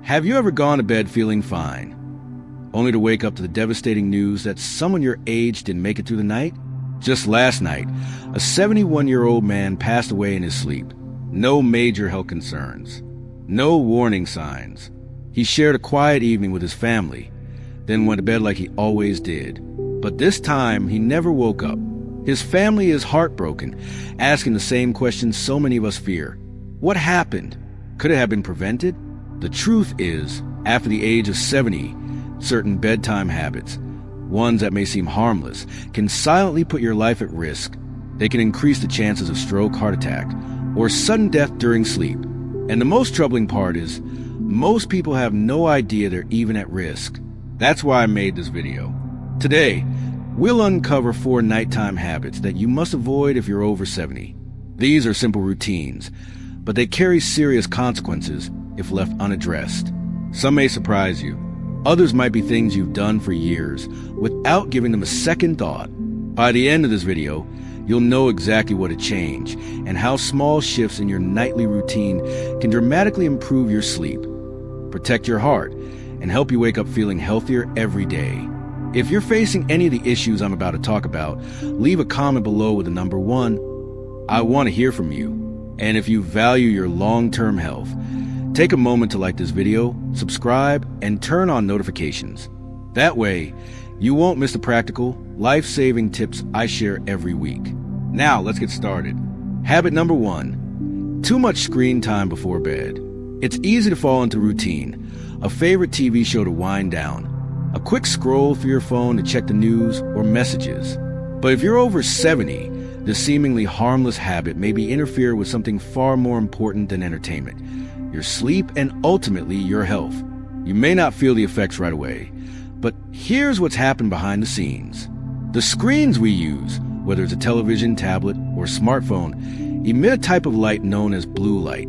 Have you ever gone to bed feeling fine, only to wake up to the devastating news that someone your age didn't make it through the night? Just last night, a 71-year-old man passed away in his sleep. No major health concerns. No warning signs. He shared a quiet evening with his family, then went to bed like he always did. But this time, he never woke up. His family is heartbroken, asking the same question so many of us fear. What happened? Could it have been prevented? The truth is, after the age of 70, certain bedtime habits, ones that may seem harmless, can silently put your life at risk. They can increase the chances of stroke, heart attack, or sudden death during sleep. And the most troubling part is, most people have no idea they're even at risk. That's why I made this video. Today, we'll uncover 4 nighttime habits that you must avoid if you're over 70. These are simple routines, but they carry serious consequences if left unaddressed. Some may surprise you. Others might be things you've done for years without giving them a second thought. By the end of this video, you'll know exactly what to change and how small shifts in your nightly routine can dramatically improve your sleep, protect your heart, and help you wake up feeling healthier every day. If you're facing any of the issues I'm about to talk about, leave a comment below with the number 1. I want to hear from you. And if you value your long-term health, take a moment to like this video, subscribe, and turn on notifications. That way, you won't miss the practical, life-saving tips I share every week. Now, let's get started. Habit number 1, too much screen time before bed. It's easy to fall into routine, a favorite TV show to wind down, a quick scroll through your phone to check the news or messages. But if you're over 70, this seemingly harmless habit may be interfere with something far more important than entertainment: your sleep and ultimately your health. You may not feel the effects right away, but here's what's happened behind the scenes. The screens we use, whether it's a television, tablet, or smartphone, emit a type of light known as blue light.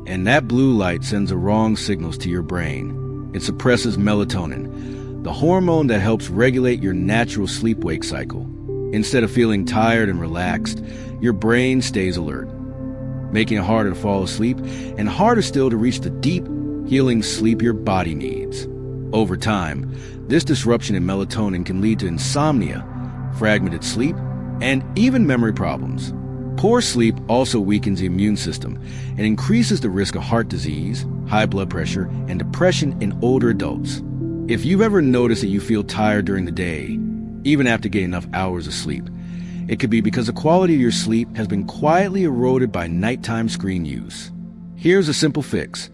And that blue light sends the wrong signals to your brain. It suppresses melatonin, the hormone that helps regulate your natural sleep-wake cycle. Instead of feeling tired and relaxed, your brain stays alert, making it harder to fall asleep and harder still to reach the deep, healing sleep your body needs. Over time, this disruption in melatonin can lead to insomnia, fragmented sleep, and even memory problems. Poor sleep also weakens the immune system and increases the risk of heart disease, high blood pressure, and depression in older adults. If you've ever noticed that you feel tired during the day, even after getting enough hours of sleep, it could be because the quality of your sleep has been quietly eroded by nighttime screen use. Here's a simple fix.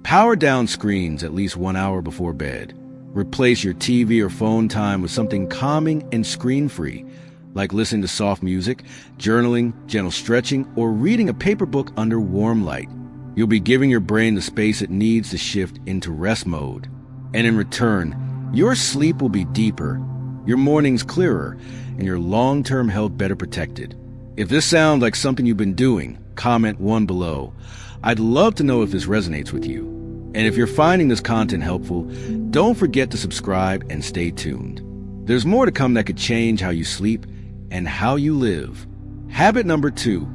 Power down screens at least 1 hour before bed. Replace your TV or phone time with something calming and screen-free, like listening to soft music, journaling, gentle stretching, or reading a paper book under warm light. You'll be giving your brain the space it needs to shift into rest mode. And in return, your sleep will be deeper, your mornings clearer, and your long-term health better protected. If this sounds like something you've been doing, comment 1 below. I'd love to know if this resonates with you. And if you're finding this content helpful, don't forget to subscribe and stay tuned. There's more to come that could change how you sleep and how you live. Habit number 2,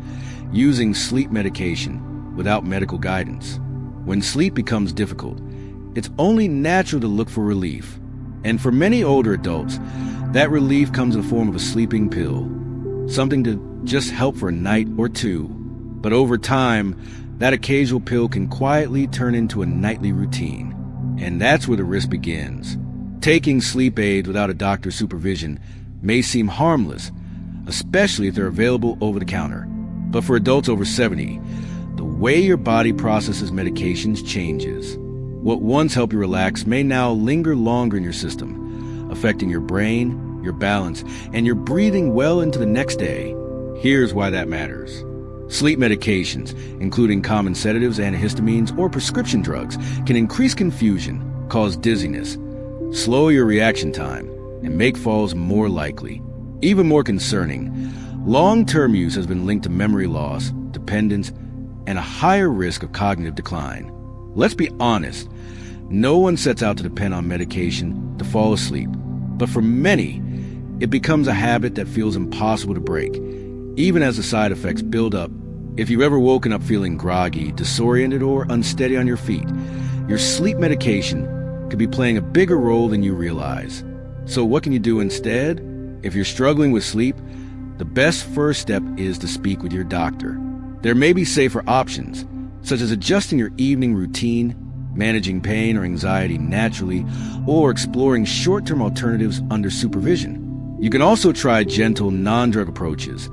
using sleep medication without medical guidance. When sleep becomes difficult, it's only natural to look for relief. And for many older adults, that relief comes in the form of a sleeping pill, something to just help for a night or 2. But over time, that occasional pill can quietly turn into a nightly routine. And that's where the risk begins. Taking sleep aids without a doctor's supervision may seem harmless, especially if they're available over the counter. But for adults over 70, the way your body processes medications changes. What once helped you relax may now linger longer in your system, affecting your brain, your balance, and your breathing well into the next day. Here's why that matters. Sleep medications, including common sedatives, antihistamines, or prescription drugs, can increase confusion, cause dizziness, slow your reaction time, and make falls more likely. Even more concerning, long-term use has been linked to memory loss, dependence, and a higher risk of cognitive decline. Let's be honest, no one sets out to depend on medication to fall asleep. But for many, it becomes a habit that feels impossible to break, even as the side effects build up. If you've ever woken up feeling groggy, disoriented, or unsteady on your feet, your sleep medication could be playing a bigger role than you realize. So what can you do instead? If you're struggling with sleep, the best first step is to speak with your doctor. There may be safer options, such as adjusting your evening routine, managing pain or anxiety naturally, or exploring short-term alternatives under supervision. You can also try gentle, non-drug approaches,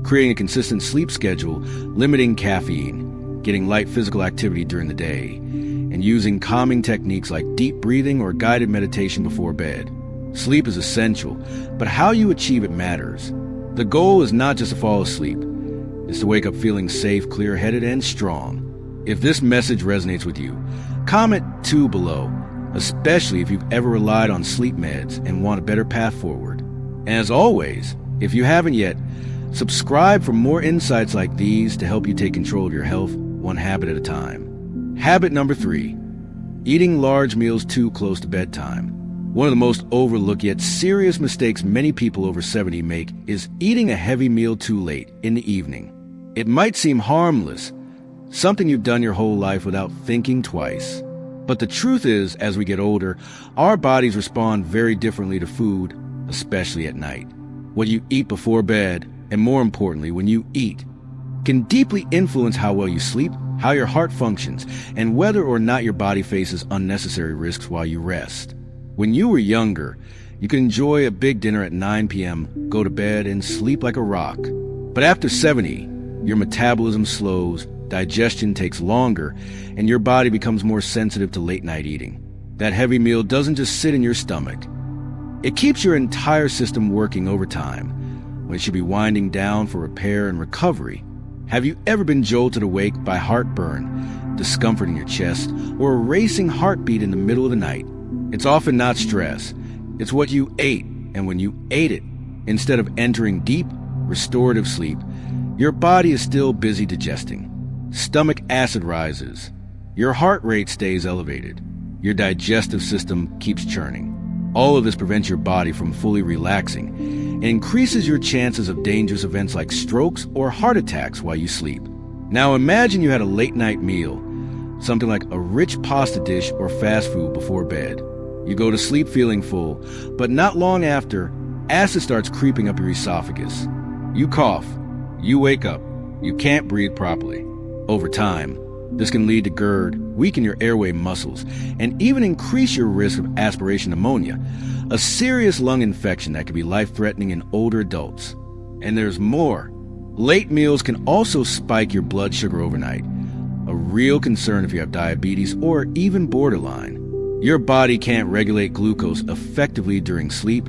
creating a consistent sleep schedule, limiting caffeine, getting light physical activity during the day, and using calming techniques like deep breathing or guided meditation before bed. Sleep is essential, but how you achieve it matters. The goal is not just to fall asleep. It's to wake up feeling safe, clear-headed, and strong. If this message resonates with you, comment 2 below, especially if you've ever relied on sleep meds and want a better path forward. And as always, if you haven't yet, subscribe for more insights like these to help you take control of your health one habit at a time. Habit number 3, eating large meals too close to bedtime. One of the most overlooked yet serious mistakes many people over 70 make is eating a heavy meal too late in the evening. It might seem harmless, something you've done your whole life without thinking twice. But the truth is, as we get older, our bodies respond very differently to food, especially at night. What you eat before bed, and more importantly, when you eat, can deeply influence how well you sleep, how your heart functions, and whether or not your body faces unnecessary risks while you rest. When you were younger, you could enjoy a big dinner at 9 p.m., go to bed, and sleep like a rock. But after 70, your metabolism slows, digestion takes longer, and your body becomes more sensitive to late-night eating. That heavy meal doesn't just sit in your stomach. It keeps your entire system working overtime, when it should be winding down for repair and recovery. Have you ever been jolted awake by heartburn, discomfort in your chest, or a racing heartbeat in the middle of the night? It's often not stress. It's what you ate, and when you ate it, instead of entering deep, restorative sleep, your body is still busy digesting. Stomach acid rises. Your heart rate stays elevated. Your digestive system keeps churning. All of this prevents your body from fully relaxing and increases your chances of dangerous events like strokes or heart attacks while you sleep. Now imagine you had a late-night meal, something like a rich pasta dish or fast food before bed. You go to sleep feeling full, but not long after, acid starts creeping up your esophagus. You cough. You wake up. You can't breathe properly. Over time, this can lead to GERD, weaken your airway muscles, and even increase your risk of aspiration pneumonia, a serious lung infection that can be life-threatening in older adults. And there's more. Late meals can also spike your blood sugar overnight, a real concern if you have diabetes or even borderline. Your body can't regulate glucose effectively during sleep,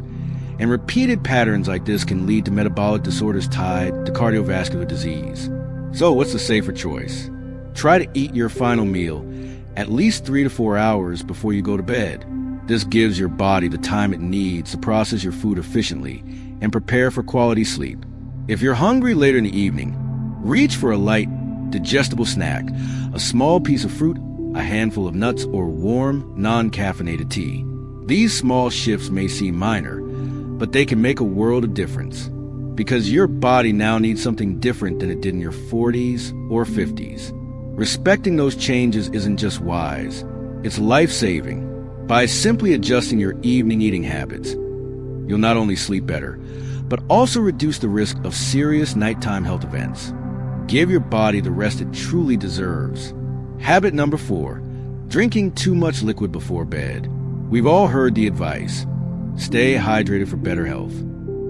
and repeated patterns like this can lead to metabolic disorders tied to cardiovascular disease. So what's the safer choice? Try to eat your final meal at least 3 to 4 hours before you go to bed. This gives your body the time it needs to process your food efficiently and prepare for quality sleep. If you're hungry later in the evening, reach for a light, digestible snack, a small piece of fruit, a handful of nuts, or warm, non-caffeinated tea. These small shifts may seem minor, but they can make a world of difference, because your body now needs something different than it did in your 40s or 50s. Respecting those changes isn't just wise, it's life-saving. By simply adjusting your evening eating habits, you'll not only sleep better, but also reduce the risk of serious nighttime health events. Give your body the rest it truly deserves. Habit number 4, drinking too much liquid before bed. We've all heard the advice, stay hydrated for better health.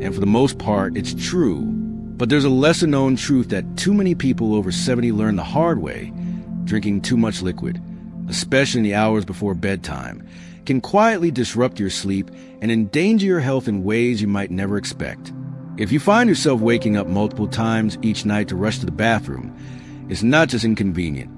And for the most part, it's true. But there's a lesser-known truth that too many people over 70 learn the hard way. Drinking too much liquid, especially in the hours before bedtime, can quietly disrupt your sleep and endanger your health in ways you might never expect. If you find yourself waking up multiple times each night to rush to the bathroom, it's not just inconvenient,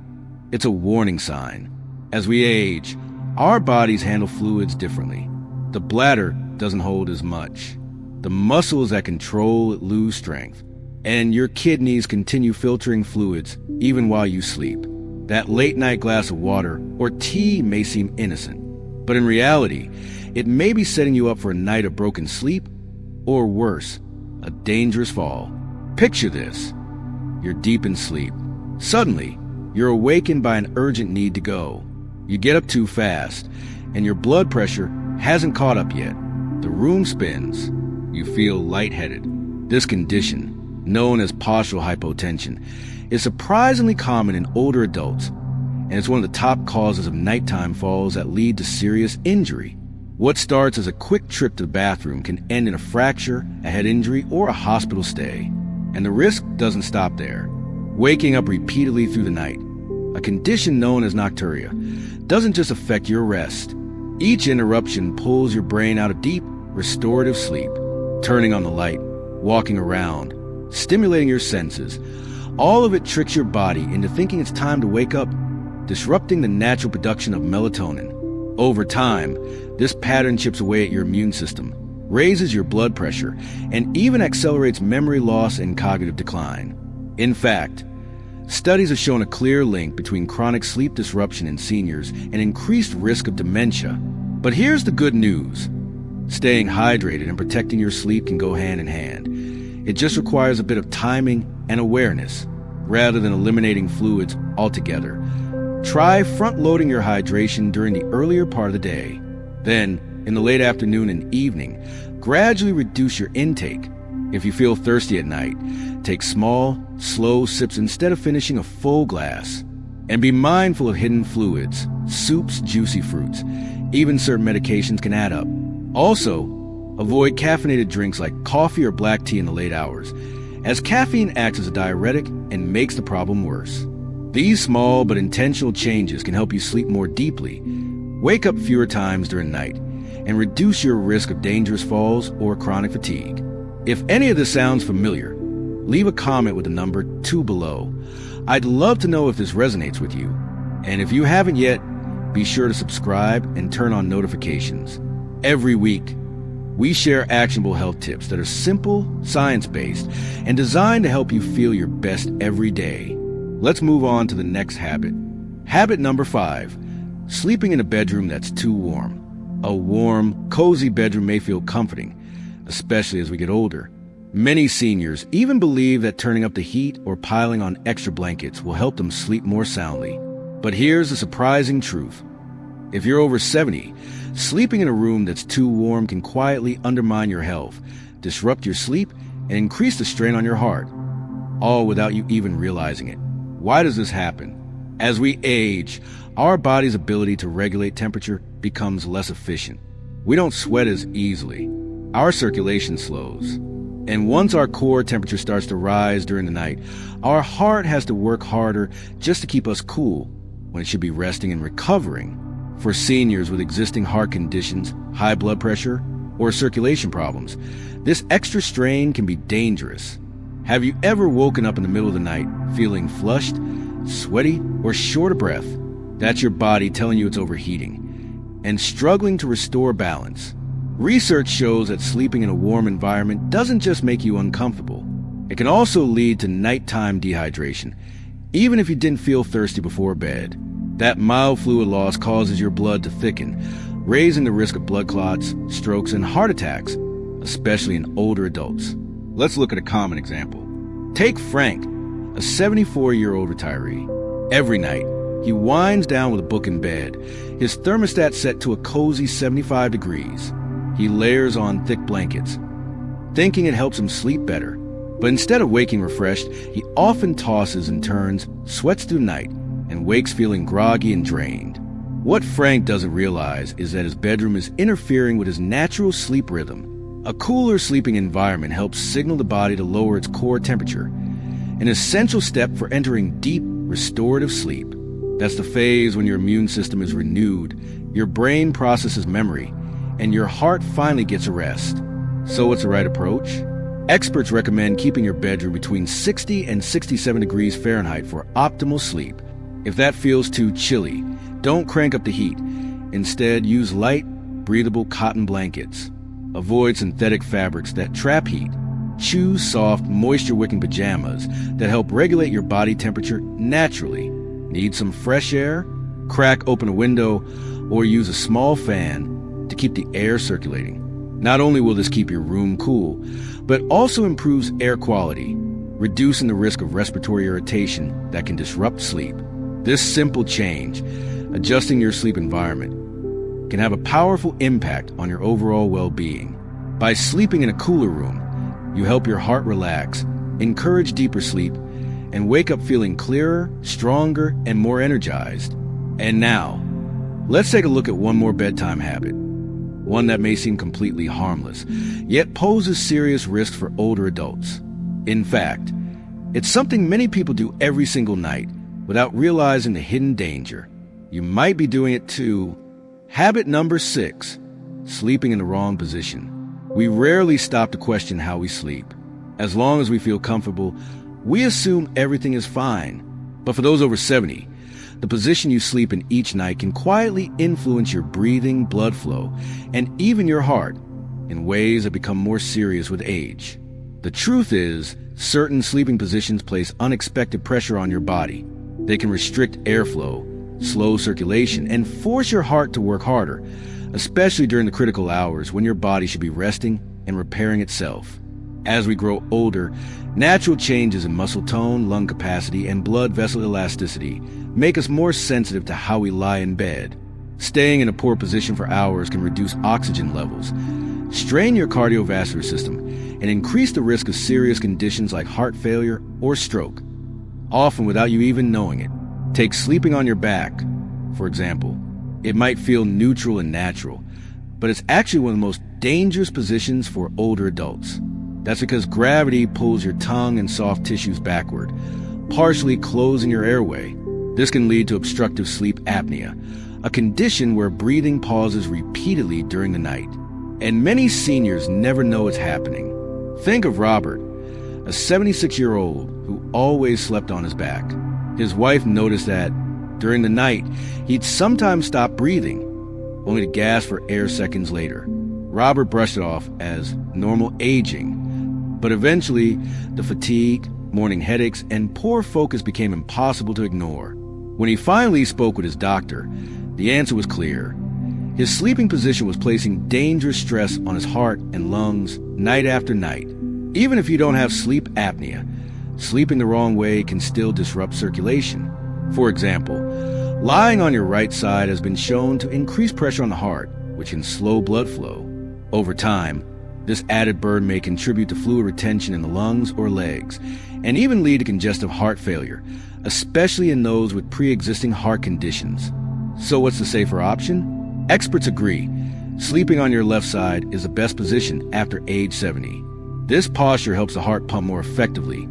it's a warning sign. As we age, our bodies handle fluids differently. The bladder doesn't hold as much. The muscles that control it lose strength, and your kidneys continue filtering fluids even while you sleep. That late-night glass of water or tea may seem innocent, but in reality, it may be setting you up for a night of broken sleep, or worse, a dangerous fall. Picture this. You're deep in sleep. Suddenly, you're awakened by an urgent need to go. You get up too fast, and your blood pressure hasn't caught up yet. The room spins. You feel lightheaded. This condition, known as postural hypotension, is surprisingly common in older adults, and it's one of the top causes of nighttime falls that lead to serious injury. What starts as a quick trip to the bathroom can end in a fracture, a head injury, or a hospital stay. And the risk doesn't stop there. Waking up repeatedly through the night, a condition known as nocturia, doesn't just affect your rest. Each interruption pulls your brain out of deep, restorative sleep. Turning on the light, walking around, stimulating your senses, all of it tricks your body into thinking it's time to wake up, disrupting the natural production of melatonin. Over time, this pattern chips away at your immune system, raises your blood pressure, and even accelerates memory loss and cognitive decline. In fact, studies have shown a clear link between chronic sleep disruption in seniors and increased risk of dementia. But here's the good news. Staying hydrated and protecting your sleep can go hand in hand. It just requires a bit of timing and awareness, rather than eliminating fluids altogether. Try front-loading your hydration during the earlier part of the day. Then, in the late afternoon and evening, gradually reduce your intake. If you feel thirsty at night, take small, slow sips instead of finishing a full glass. And be mindful of hidden fluids, soups, juicy fruits. Even certain medications can add up. Also, avoid caffeinated drinks like coffee or black tea in the late hours, as caffeine acts as a diuretic and makes the problem worse. These small but intentional changes can help you sleep more deeply, wake up fewer times during the night, and reduce your risk of dangerous falls or chronic fatigue. If any of this sounds familiar, leave a comment with the number 2 below. I'd love to know if this resonates with you. And if you haven't yet, be sure to subscribe and turn on notifications. Every week, we share actionable health tips that are simple, science-based, and designed to help you feel your best every day. Let's move on to the next habit. Habit number 5, sleeping in a bedroom that's too warm. A warm, cozy bedroom may feel comforting, especially as we get older. Many seniors even believe that turning up the heat or piling on extra blankets will help them sleep more soundly. But here's the surprising truth. If you're over 70, sleeping in a room that's too warm can quietly undermine your health, disrupt your sleep, and increase the strain on your heart, all without you even realizing it. Why does this happen? As we age, our body's ability to regulate temperature becomes less efficient. We don't sweat as easily. Our circulation slows. And once our core temperature starts to rise during the night, our heart has to work harder just to keep us cool when it should be resting and recovering. For seniors with existing heart conditions, high blood pressure, or circulation problems, this extra strain can be dangerous. Have you ever woken up in the middle of the night feeling flushed, sweaty, or short of breath? That's your body telling you it's overheating and struggling to restore balance. Research shows that sleeping in a warm environment doesn't just make you uncomfortable. It can also lead to nighttime dehydration, even if you didn't feel thirsty before bed. That mild fluid loss causes your blood to thicken, raising the risk of blood clots, strokes, and heart attacks, especially in older adults. Let's look at a common example. Take Frank, a 74-year-old retiree. Every night, he winds down with a book in bed, his thermostat set to a cozy 75 degrees. He layers on thick blankets, thinking it helps him sleep better. But instead of waking refreshed, he often tosses and turns, sweats through the night, and wakes feeling groggy and drained. What Frank doesn't realize is that his bedroom is interfering with his natural sleep rhythm. A cooler sleeping environment helps signal the body to lower its core temperature, an essential step for entering deep, restorative sleep. That's the phase when your immune system is renewed, your brain processes memory, and your heart finally gets a rest. So what's the right approach? Experts recommend keeping your bedroom between 60 and 67 degrees Fahrenheit for optimal sleep. If that feels too chilly, don't crank up the heat. Instead, use light, breathable cotton blankets. Avoid synthetic fabrics that trap heat. Choose soft, moisture-wicking pajamas that help regulate your body temperature naturally. Need some fresh air? Crack open a window or use a small fan to keep the air circulating. Not only will this keep your room cool, but also improves air quality, reducing the risk of respiratory irritation that can disrupt sleep. This simple change, Adjusting your sleep environment can have a powerful impact on your overall well-being. By sleeping in a cooler room, you help your heart relax, encourage deeper sleep, and wake up feeling clearer, stronger, and more energized. And now, let's take a look at one more bedtime habit, one that may seem completely harmless, yet poses serious risks for older adults. In fact, it's something many people do every single night without realizing the hidden danger. You might be doing it too. Habit number 6, sleeping in the wrong position. We rarely stop to question how we sleep. As long as we feel comfortable, we assume everything is fine. But for those over 70, the position you sleep in each night can quietly influence your breathing, blood flow, and even your heart in ways that become more serious with age. The truth is, certain sleeping positions place unexpected pressure on your body. They can restrict airflow, slow circulation, and force your heart to work harder, especially during the critical hours when your body should be resting and repairing itself. As we grow older, natural changes in muscle tone, lung capacity, and blood vessel elasticity make us more sensitive to how we lie in bed. Staying in a poor position for hours can reduce oxygen levels, strain your cardiovascular system, and increase the risk of serious conditions like heart failure or stroke, often without you even knowing it. Take sleeping on your back, for example. It might feel neutral and natural, but it's actually one of the most dangerous positions for older adults. That's because gravity pulls your tongue and soft tissues backward, partially closing your airway. This can lead to obstructive sleep apnea, a condition where breathing pauses repeatedly during the night. And many seniors never know it's happening. Think of Robert, a 76-year-old who always slept on his back. His wife noticed that during the night, he'd sometimes stop breathing, only to gasp for air seconds later. Robert brushed it off as normal aging, but eventually the fatigue, morning headaches, and poor focus became impossible to ignore. When he finally spoke with his doctor, the answer was clear. His sleeping position was placing dangerous stress on his heart and lungs night after night. Even if you don't have sleep apnea, sleeping the wrong way can still disrupt circulation. For example, lying on your right side has been shown to increase pressure on the heart, which can slow blood flow. Over time, this added burden may contribute to fluid retention in the lungs or legs, and even lead to congestive heart failure, especially in those with pre-existing heart conditions. So what's the safer option? Experts agree. Sleeping on your left side is the best position after age 70. This posture helps the heart pump more effectively,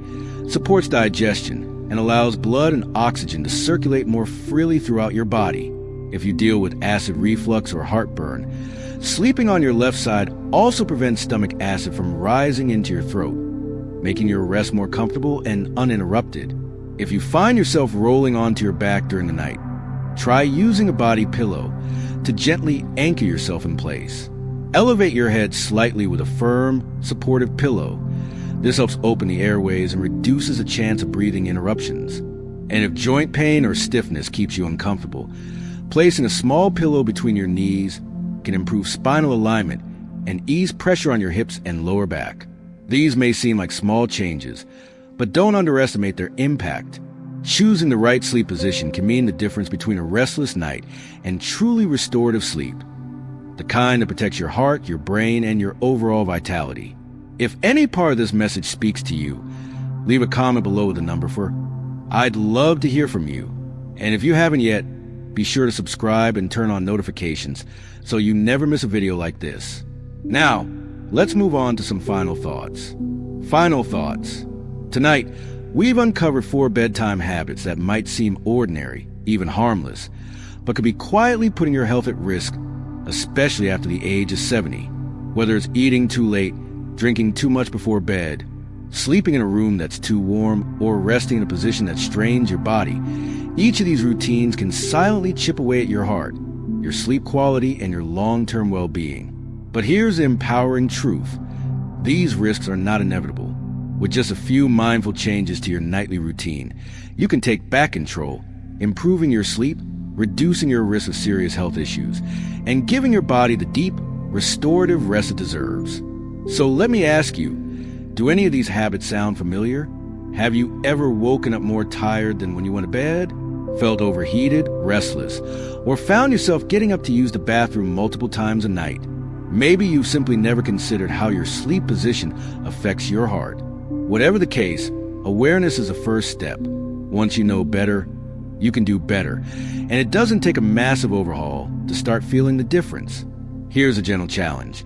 supports digestion, and allows blood and oxygen to circulate more freely throughout your body. If you deal with acid reflux or heartburn, sleeping on your left side also prevents stomach acid from rising into your throat, making your rest more comfortable and uninterrupted. If you find yourself rolling onto your back during the night, try using a body pillow to gently anchor yourself in place. Elevate your head slightly with a firm, supportive pillow. This helps open the airways and reduces the chance of breathing interruptions. And if joint pain or stiffness keeps you uncomfortable, placing a small pillow between your knees can improve spinal alignment and ease pressure on your hips and lower back. These may seem like small changes, but don't underestimate their impact. Choosing the right sleep position can mean the difference between a restless night and truly restorative sleep, the kind that protects your heart, your brain, and your overall vitality. If any part of this message speaks to you, leave a comment below with a number for I'd love to hear from you. And if you haven't yet, be sure to subscribe and turn on notifications so you never miss a video like this. Now, let's move on to some final thoughts. Final thoughts. Tonight, we've uncovered 4 bedtime habits that might seem ordinary, even harmless, but could be quietly putting your health at risk, especially after the age of 70. Whether it's eating too late, drinking too much before bed, sleeping in a room that's too warm, or resting in a position that strains your body, each of these routines can silently chip away at your heart, your sleep quality, and your long-term well-being. But here's the empowering truth. These risks are not inevitable. With just a few mindful changes to your nightly routine, you can take back control, improving your sleep, reducing your risk of serious health issues, and giving your body the deep, restorative rest it deserves. So let me ask you, do any of these habits sound familiar? Have you ever woken up more tired than when you went to bed? felt overheated, restless, or found yourself getting up to use the bathroom multiple times a night. Maybe you've simply never considered how your sleep position affects your heart. Whatever the case, awareness is a first step. Once you know better, you can do better. And it doesn't take a massive overhaul to start feeling the difference. Here's a gentle challenge.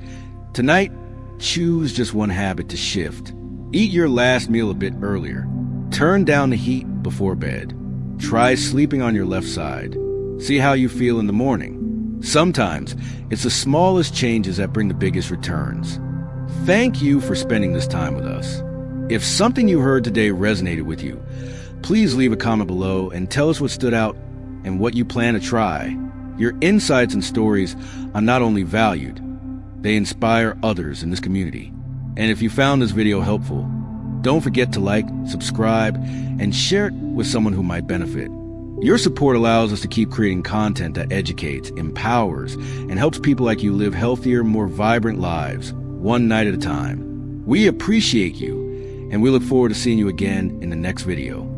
Tonight, choose just one habit to shift. Eat your last meal a bit earlier. Turn down the heat before bed. Try sleeping on your left side. See how you feel in the morning. Sometimes, it's the smallest changes that bring the biggest returns. Thank you for spending this time with us. If something you heard today resonated with you, please leave a comment below and tell us what stood out and what you plan to try. Your insights and stories are not only valued, they inspire others in this community. And if you found this video helpful, don't forget to like, subscribe, and share it with someone who might benefit. Your support allows us to keep creating content that educates, empowers, and helps people like you live healthier, more vibrant lives, one night at a time. We appreciate you, and we look forward to seeing you again in the next video.